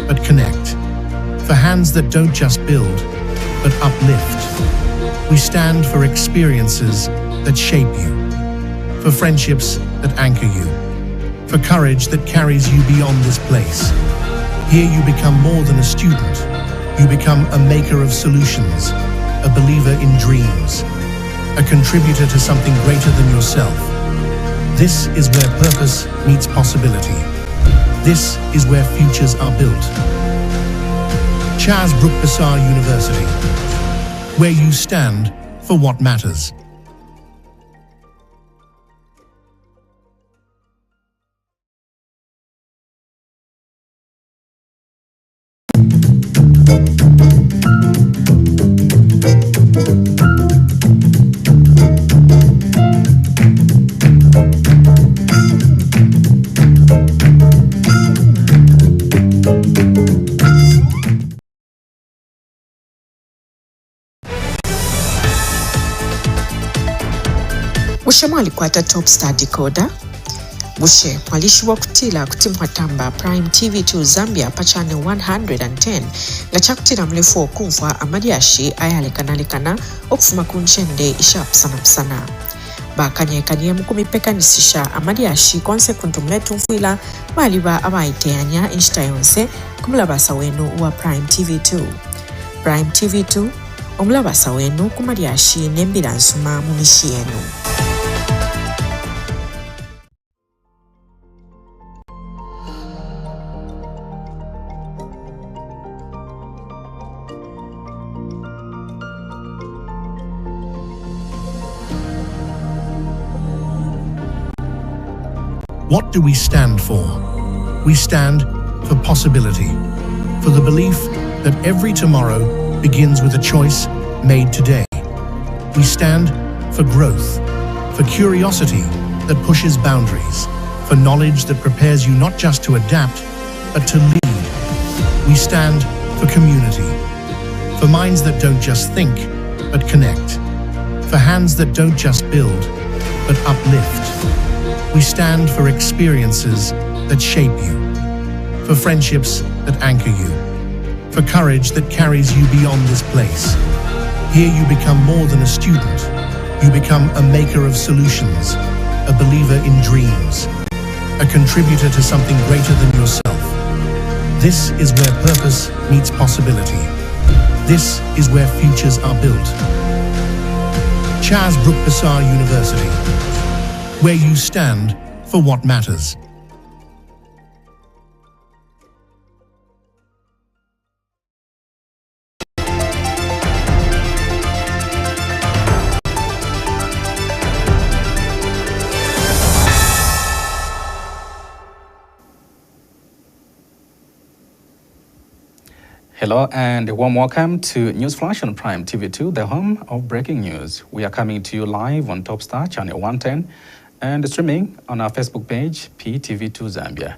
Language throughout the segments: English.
but connect. For hands that don't just build, but uplift. We stand for experiences that shape you. For friendships that anchor you. For courage that carries you beyond this place. Here you become more than a student. You become a maker of solutions, a believer in dreams, a contributor to something greater than yourself. This is where purpose meets possibility. This is where futures are built. Charles Brook Bassar University, where you stand for what matters. Bushe mwalikwata Top Star Decoder. Bushe mwalishiwa kutila kutimwatamba Prime TV2 Zambia pa channel 110 nga chakutila mlefu okumfwa amadiashi ayalekanalekana okufuma kunchende ishapusana. Bakanyekanye mukumipekanisisha amadiashi konse kuntumletu mfuila maliba abaiteanya inshita yonse kumulabasa wenu wa Prime TV2. Prime TV2 omulabasa wenu kumadiashi nembila nsuma mumishi yenu. What do we stand for? We stand for possibility, for the belief that every tomorrow begins with a choice made today. We stand for growth, for curiosity that pushes boundaries, for knowledge that prepares you not just to adapt, but to lead. We stand for community, for minds that don't just think, but connect, for hands that don't just build, but uplift. We stand for experiences that shape you, for friendships that anchor you, for courage that carries you beyond this place. Here you become more than a student. You become a maker of solutions, a believer in dreams, a contributor to something greater than yourself. This is where purpose meets possibility. This is where futures are built. Charles Brook Bassar University, where you stand for what matters. Hello and a warm welcome to News Flash on Prime TV2, the home of breaking news. We are coming to you live on Top Star channel 110 and streaming on our Facebook page, PTV2 Zambia.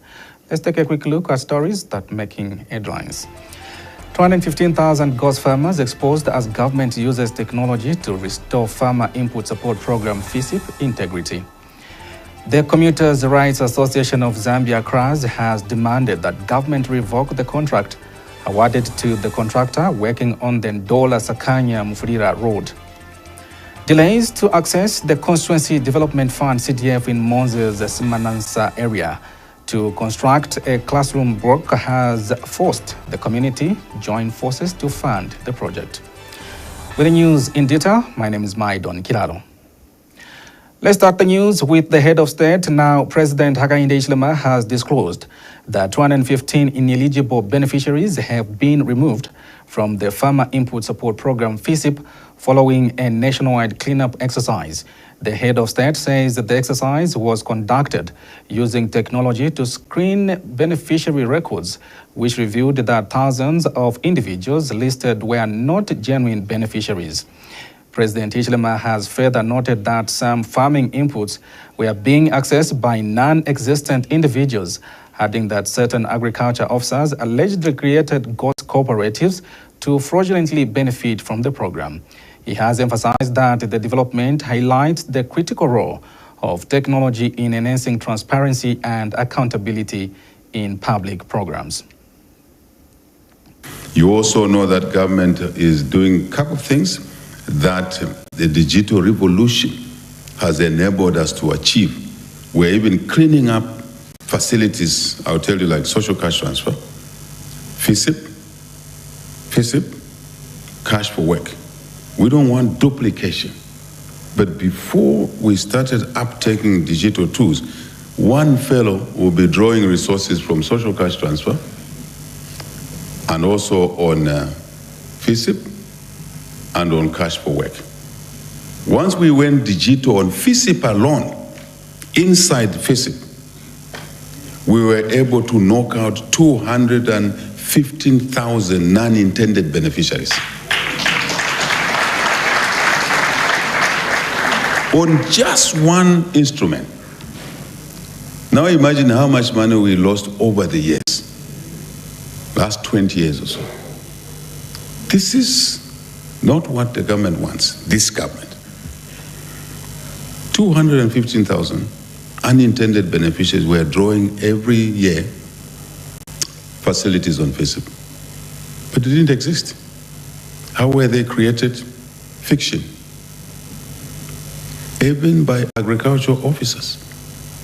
Let's take a quick look at stories that are making headlines. 215,000 ghost farmers exposed as government uses technology to restore Farmer Input Support Program FISIP integrity. The Commuters' Rights Association of Zambia CRAS has demanded that government revoke the contract awarded to the contractor working on the Ndola Sakanya Mufulira Road. Delays to access the Constituency Development Fund CDF in Monze's Simanansa area to construct a classroom block has forced the community to join forces to fund the project. With the news in detail, my name is Maidon Kilalo. Let's start the news with the head of state. Now, President Hakainde Hichilema has disclosed that 215 ineligible beneficiaries have been removed from the Farmer Input Support Program FISIP following a nationwide cleanup exercise. The head of state says that the exercise was conducted using technology to screen beneficiary records, which revealed that thousands of individuals listed were not genuine beneficiaries. President Hichilema has further noted that some farming inputs were being accessed by non-existent individuals, adding that certain agriculture officers allegedly created ghost cooperatives to fraudulently benefit from the program. He has emphasized that the development highlights the critical role of technology in enhancing transparency and accountability in public programs. You also know that government is doing a couple of things that the digital revolution has enabled us to achieve. We're even cleaning up facilities, I'll tell you, like social cash transfer, FISIP, cash for work. We don't want duplication. But before we started uptaking digital tools, one fellow will be drawing resources from social cash transfer and also on FISIP and on cash for work. Once we went digital on FISIP alone, inside FISIP, we were able to knock out 215,000 non-intended beneficiaries. On just one instrument. Now imagine how much money we lost over the years, last 20 years or so. This is not what the government wants, this government. 215,000 unintended beneficiaries were drawing every year facilities on FISIP. But it didn't exist. How were they created? Fiction. Even by agricultural officers.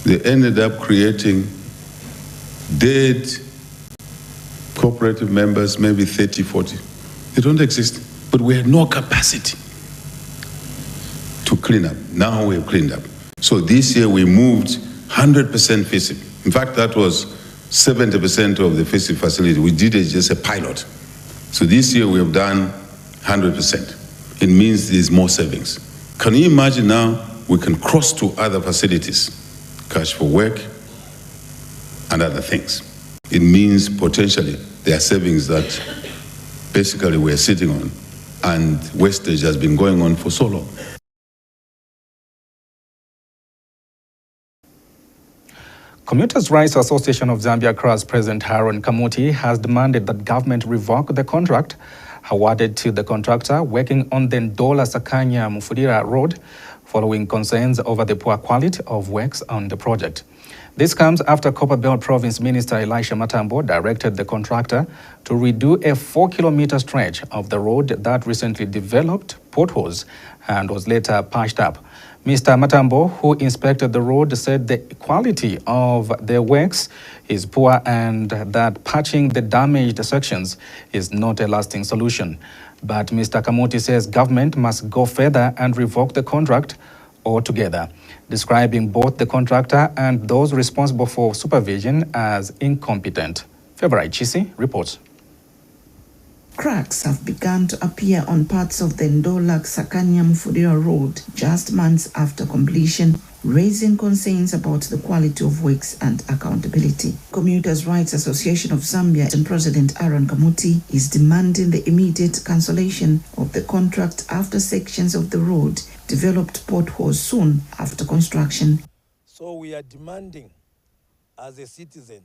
They ended up creating dead cooperative members, maybe 30, 40. They don't exist. But we had no capacity to clean up. Now we've cleaned up. So this year we moved 100% FISIP. In fact, that was 70% of the FISIP facility. We did it just a pilot. So this year we have done 100%. It means there's more savings. Can you imagine now we can cross to other facilities, cash for work and other things. It means potentially there are savings that basically we're sitting on and wastage has been going on for so long. Commuters' Rights Association of Zambia Cross President Aaron Kamuti has demanded that government revoke the contract awarded to the contractor working on the Ndola Sakanya Mufudira Road following concerns over the poor quality of works on the project. This comes after Copperbelt Province Minister Elisha Matambo directed the contractor to redo a 4-kilometer stretch of the road that recently developed potholes and was later patched up. Mr. Matambo, who inspected the road, said the quality of the works is poor and that patching the damaged sections is not a lasting solution. But Mr. Kamuti says government must go further and revoke the contract altogether, describing both the contractor and those responsible for supervision as incompetent. February Chisi reports. Cracks have begun to appear on parts of the Ndola Sakanya Mufudira Road just months after completion, raising concerns about the quality of works and accountability. Commuters' Rights Association of Zambia and President Aaron Kamuti is demanding the immediate cancellation of the contract after sections of the road developed potholes soon after construction. So we are demanding as a citizen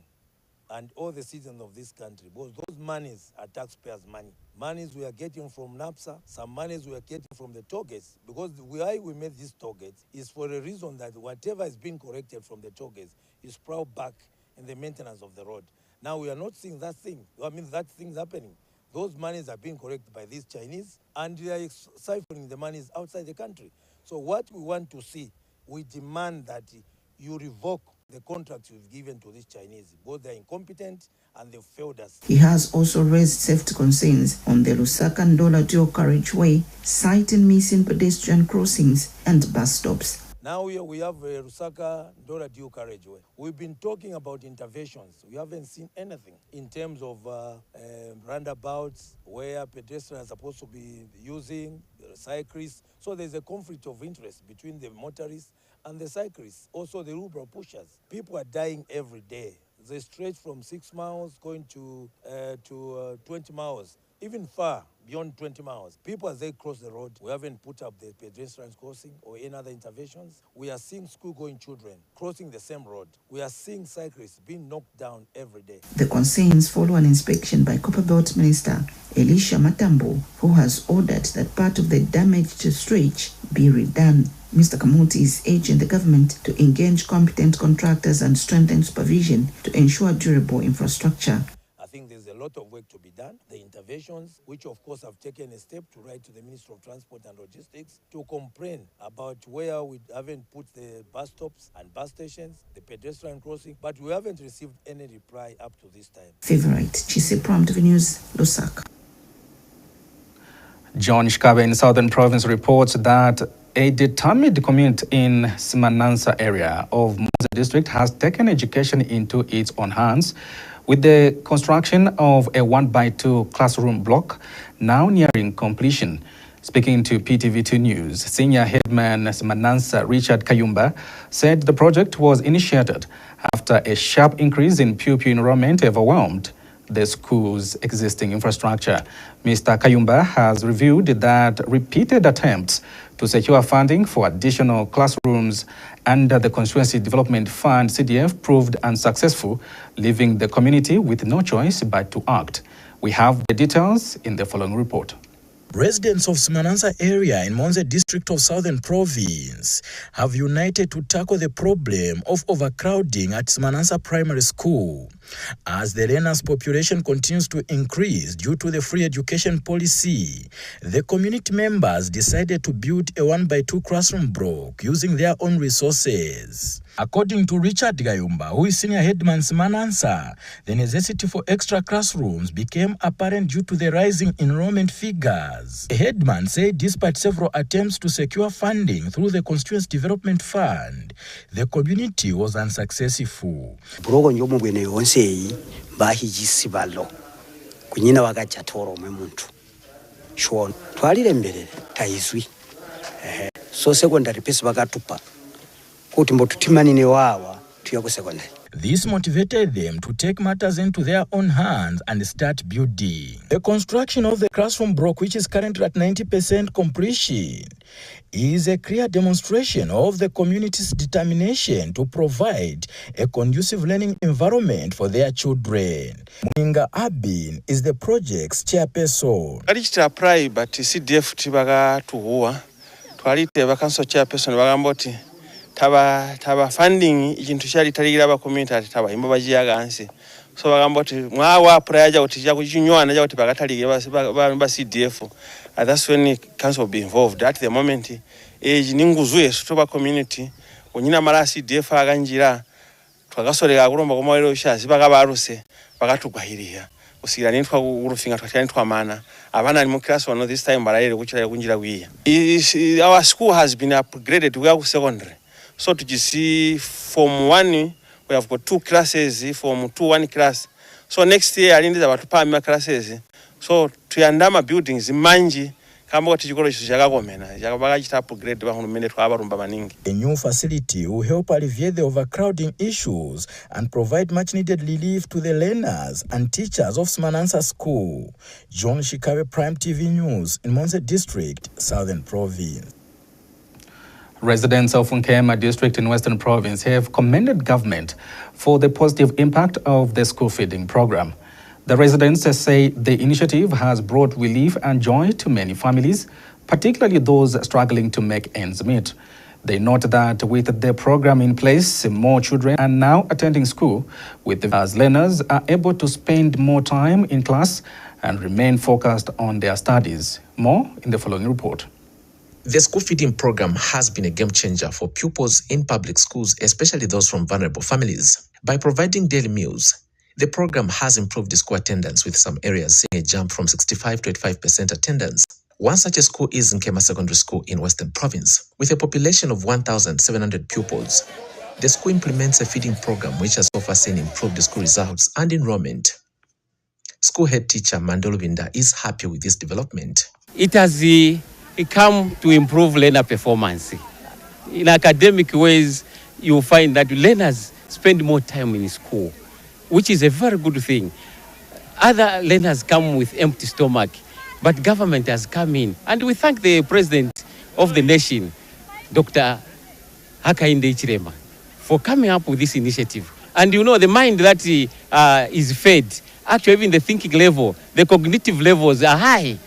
and all the citizens of this country, because those monies are taxpayers' money. Monies we are getting from NAPSA, some monies we are getting from the toll gates, because why we made these toll gates is for a reason that whatever is being corrected from the toll gates is brought back in the maintenance of the road. Now we are not seeing that thing. I mean, that thing's happening. Those monies are being corrected by these Chinese, and they are siphoning the monies outside the country. So what we want to see, we demand that you revoke the contracts you've given to these Chinese. Both they're incompetent and they've failed us. He has also raised safety concerns on the Lusaka-Ndola dual carriageway, citing missing pedestrian crossings and bus stops. Now we have a Lusaka-Ndola dual carriageway. We've been talking about interventions. We haven't seen anything in terms of roundabouts where pedestrians are supposed to be using, cyclists. So there's a conflict of interest between the motorists and the cyclists, also the Uber pushers. People are dying every day. They stretch from 6 miles going to 20 miles, even far beyond 20 miles. People, as they cross the road, we haven't put up the pedestrians crossing or any other interventions. We are seeing school-going children crossing the same road. We are seeing cyclists being knocked down every day. The concerns follow an inspection by Copperbelt Minister Elisha Matambo, who has ordered that part of the damaged stretch be redone. Mr. Kamuti is urging the government to engage competent contractors and strengthen supervision to ensure durable infrastructure. I think there's a lot of work to be done. The interventions, which of course have taken a step to write to the Ministry of Transport and Logistics to complain about where we haven't put the bus stops and bus stations, the pedestrian crossing, but we haven't received any reply up to this time. Favorite, Chise Prime TV News, Lusaka. John Shikabe in Southern Province reports that a determined community in Simanansa area of Mwanza district has taken education into its own hands with the construction of a 1x2 classroom block now nearing completion. Speaking to PTV2 News, Senior Headman Simanansa Richard Kayumba said the project was initiated after a sharp increase in pupil enrollment overwhelmed the school's existing infrastructure. Mr. Kayumba has revealed that repeated attempts to secure funding for additional classrooms under the Constituency Development Fund CDF proved unsuccessful, leaving the community with no choice but to act. We have the details in the following report. Residents of Simanansa area in Mwanza district of Southern Province have united to tackle the problem of overcrowding at Simanansa Primary School. As the learners' population continues to increase due to the free education policy, the community members decided to build a 1x2 classroom block using their own resources. According to Richard Kayumba, who is senior headman Simanansa, the necessity for extra classrooms became apparent due to the rising enrollment figures. The headman said despite several attempts to secure funding through the Constituency Development Fund, the community was unsuccessful. Kunyina wakachatoro memuntu shwon twalire mbere taizwi so secondary pesa bakatupa kuti mbotutimanine wawa tuya ku secondary. This motivated them to take matters into their own hands and start building. The construction of the classroom block, which is currently at 90% completion, is a clear demonstration of the community's determination to provide a conducive learning environment for their children. Mwinga Abin is the project's chairperson. Kalichita apply but CDF tibaga tuhuwa. Twalite vakanso chairperson bagamboti taba funding ikintu cyari tarigira aba community taba imbo bajiyaga ansi. So bagamboti mwawa apply ja utija kujinywana ja utibagatarige ba CDF. That's when council be involved at the moment. Age ninguzuye sutoba community onyina mara CDF aganjira twagasorega kuromba ko moyo shazi bagabaruse bagatugwahiriya usigira nitwa urufinga twatya nitwa mana abana ari mu class one this time barayere kuchira kunjira wiya. Our school has been upgraded to go secondary, so to see form 1 we have got 2 classes, form 2 1 class, so next year alindiza batupama classes, so tuyandama buildings manji. A new facility will help alleviate the overcrowding issues and provide much-needed relief to the learners and teachers of Simanansa School. John Shikabe, Prime TV News in Mwanza District, Southern Province. Residents of Nkema District in Western Province have commended government for the positive impact of the school feeding program. The residents say the initiative has brought relief and joy to many families, particularly those struggling to make ends meet. They note that with the program in place, more children are now attending school, as learners are able to spend more time in class and remain focused on their studies. More in the following report. The school feeding program has been a game changer for pupils in public schools, especially those from vulnerable families. By providing daily meals, the program has improved the school attendance, with some areas seeing a jump from 65 to 85% attendance. One such a school is Nkema Secondary School in Western Province. With a population of 1,700 pupils, the school implements a feeding program which has so far seen improved the school results and enrollment. School head teacher Mandolo Binda is happy with this development. It has come to improve learner performance. In academic ways, you find that learners spend more time in school, which is a very good thing. Other learners come with empty stomach, but government has come in. And we thank the president of the nation, Dr. Hakainde Hichilema, for coming up with this initiative. And you know, the mind that is fed, actually even the thinking level, the cognitive levels are high.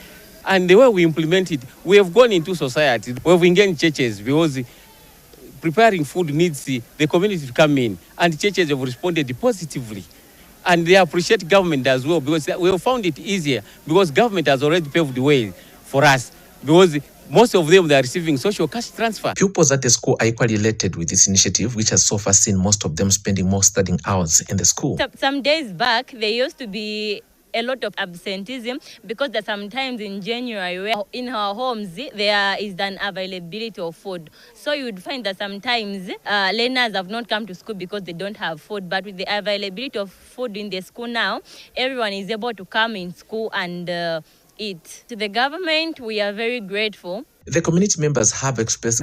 And the way we implement it, we have gone into society, we have engaged churches, because preparing food needs the community to come in, and churches have responded positively. And they appreciate government as well, because we have found it easier because government has already paved the way for us, because most of them, they are receiving social cash transfer. Pupils at the school are equally elated with this initiative, which has so far seen most of them spending more studying hours in the school. Some days back, there used to be a lot of absenteeism because that sometimes in January, where in our homes, there is an availability of food. So you would find that sometimes learners have not come to school because they don't have food. But with the availability of food in the school now, everyone is able to come in school and eat. To the government, we are very grateful. The community members have expressed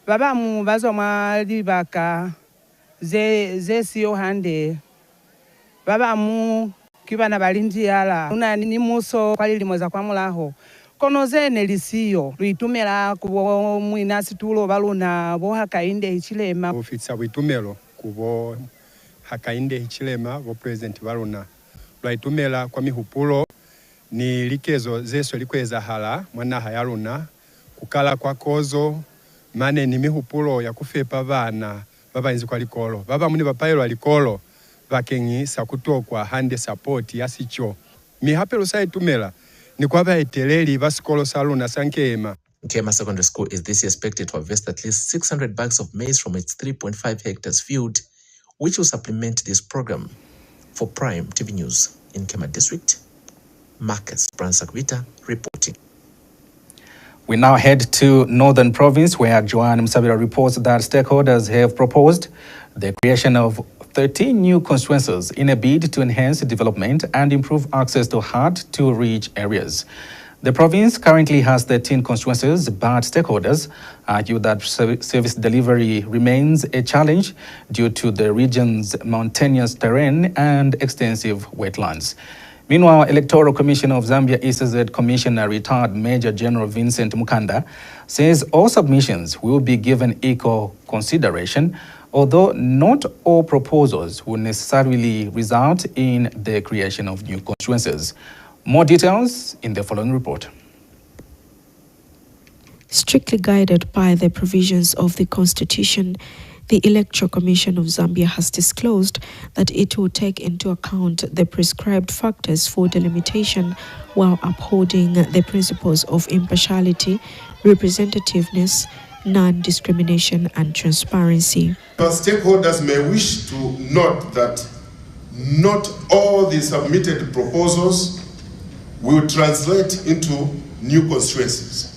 baba mu bazoma libaka ze siyo hande baba mu kibana balinzi yala una ni muso kwali limoza kwa mulaho kono zene lisiyo luitumela kubo mwinasi tulo baluna bo hakainde ichilema ofisa witumelo kubo hakainde ichilema bo president baluna lwaitumela kwa mihupulo ni likezo zeso likweza hala mwana hayaluna kukala kwa kozo mane ni mihupulo ya kufepa bana baba inzi kwa likolo baba muni bapailo alikolo bakengi sakutokwa hande support yasicho mihapelo saitumela ni kwa baeteleli basikolo saluna sankema. Nkema Secondary School is this year expected to harvest at least 600 bags of maize from its 3.5 hectares field, which will supplement this program. For Prime TV News in Kema District, Marcus Bransakwita reporting. We now head to Northern Province, where Joanne Msabira reports that stakeholders have proposed the creation of 13 new constituencies in a bid to enhance development and improve access to hard-to-reach areas. The province currently has 13 constituencies, but stakeholders argue that service delivery remains a challenge due to the region's mountainous terrain and extensive wetlands. Meanwhile, Electoral Commission of Zambia ECZ Commissioner retired Major General Vincent Mukanda says all submissions will be given equal consideration, although not all proposals will necessarily result in the creation of new constituencies. More details in the following report. Strictly guided by the provisions of the Constitution, the Electoral Commission of Zambia has disclosed that it will take into account the prescribed factors for delimitation while upholding the principles of impartiality, representativeness, non-discrimination and transparency. Stakeholders may wish to note that not all the submitted proposals will translate into new constituencies.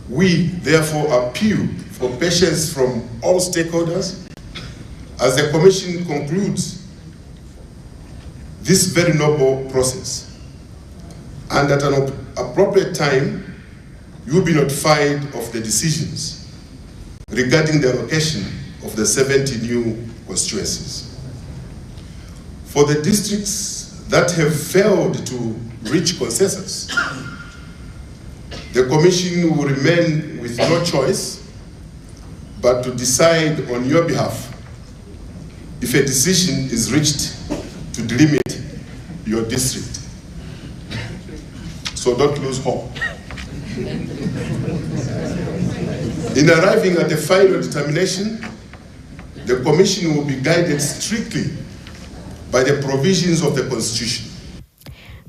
We therefore appeal for patience from all stakeholders as the Commission concludes this very noble process, and at an appropriate time you will be notified of the decisions regarding the allocation of the 70 new constituencies. For the districts that have failed to reach consensus, the Commission will remain with no choice but to decide on your behalf if a decision is reached to delimit your district. So don't lose hope. In arriving at a final determination, the Commission will be guided strictly by the provisions of the Constitution.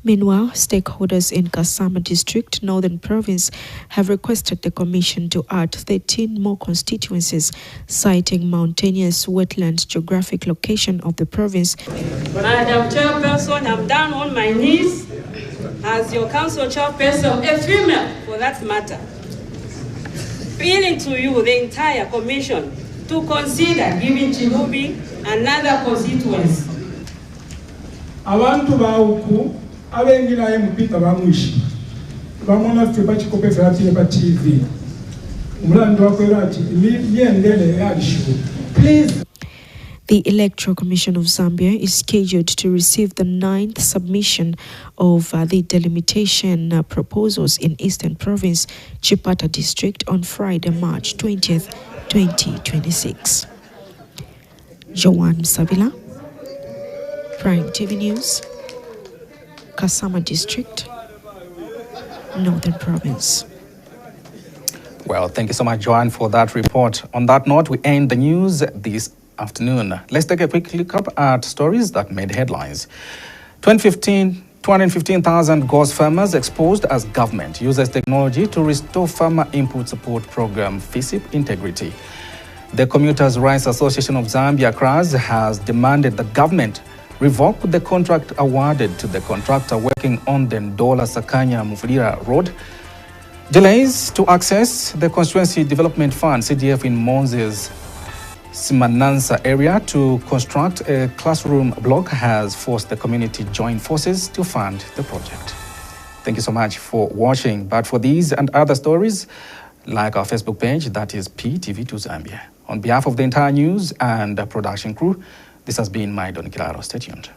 Meanwhile, stakeholders in Kasama District, Northern Province, have requested the Commission to add 13 more constituencies, citing mountainous wetland geographic location of the province. Madam Chairperson, I'm down on my knees as your council chairperson, a female for that matter, appealing to you, the entire Commission, to consider giving Chilubi another constituency. Abantu bauku abengira mpita bamwishi bamona feba chikope ferati ya TV umulando wakwera miendele yalishu. Please. The Electoral Commission of Zambia is scheduled to receive the 9th submission of the delimitation proposals in Eastern Province, Chipata District on Friday, March 20th, 2026. Joanne Msabila, Prime TV News, Kasama District, Northern Province. Well, thank you so much, Joanne, for that report. On that note, we end the news this afternoon. Let's take a quick look up at stories that made headlines. 215,000 ghost farmers exposed as government uses technology to restore Farmer Input Support Program FISIP integrity. The Commuters' Rights Association of Zambia, CRAZ, has demanded the government revoke the contract awarded to the contractor working on the Ndola-Sakanya-Mufulira Road. Delays to access the Constituency Development Fund, CDF, in Monze's Simanansa area to construct a classroom block has forced the community to join forces to fund the project. Thank you so much for watching. But for these and other stories, like our Facebook page, that is PTV2 Zambia. On behalf of the entire news and production crew, this has been my Don Kilaro. Stay tuned.